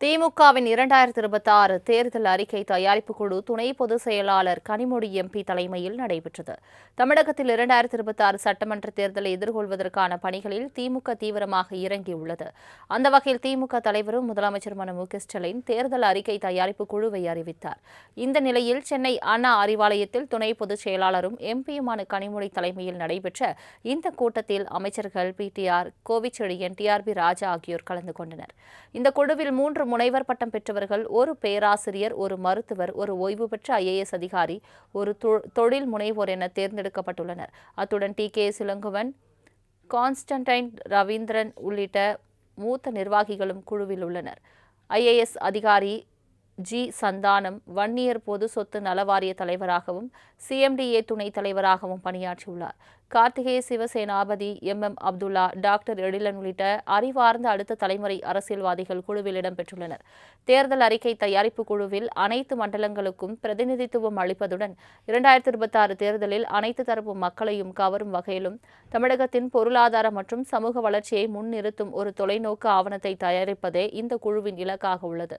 திமுகவின் 2026 தேர்தல் அறிக்கை தயாரிப்பு குழு துணை பொதுச் செயலாளர் கனிமொழி எம்பி தலைமையில் நடைபெற்றது. தமிழகத்தில் 2026 சட்டமன்ற தேர்தலை எதிர்கொள்வதற்கான பணிகளில் திமுக தீவிரமாக இறங்கியுள்ளது. அந்த வகையில் திமுக தலைவரும் முதலமைச்சருமான மு.க.ஸ்டாலின் தேர்தல் அறிக்கை தயாரிப்பு குழுவை அறிவித்தார். இந்த நிலையில் சென்னை அண்ணா அறிவாலயத்தில் துணை பொதுச் செயலாளரும் எம்பியுமான கனிமொழி தலைமையில் நடைபெற்ற இந்த கூட்டத்தில் அமைச்சர்கள் பிடிஆர் கோவிச்செழியன், டிஆர்பி ராஜா ஆகியோர் கலந்து கொண்டனர். இந்த குழுவில் 3 முனைவர் பட்டம் பெற்றவர்கள், ஒரு பேராசிரியர், ஒரு மருத்துவர், ஒரு ஓய்வு பெற்ற IAS அதிகாரி, ஒரு தொழில் முனைவோர் என தேர்ந்தெடுக்கப்பட்டுள்ளனர். அத்துடன் டி.கே. இளங்கோவன், கான்ஸ்டன்டைன் ரவீந்திரன் உள்ளிட்ட மூத்த நிர்வாகிகளும் குழுவில் உள்ளனர். IAS அதிகாரி ஜி. சந்தானம் வன்னியர் பொது சொத்து நலவாரிய தலைவராகவும் CMDA துணைத் தலைவராகவும் பணியாற்றியுள்ளார். கார்த்திகேய சிவசேனாபதி, MM அப்துல்லா, டாக்டர் எழிலன் உள்ளிட்ட அறிவார்ந்த அடுத்த தலைமுறை அரசியல்வாதிகள் குழுவில் இடம்பெற்றுள்ளனர். தேர்தல் அறிக்கை தயாரிப்பு குழுவில் அனைத்து மண்டலங்களுக்கும் பிரதிநிதித்துவம் அளிப்பதுடன் 2026 தேர்தலில் அனைத்து தரப்பு மக்களையும் கவரும் வகையிலும் தமிழகத்தின் பொருளாதார மற்றும் சமூக வளர்ச்சியை முன்னிறுத்தும் ஒரு தொலைநோக்கு ஆவணத்தை தயாரிப்பதே இந்த குழுவின் இலக்காக உள்ளது.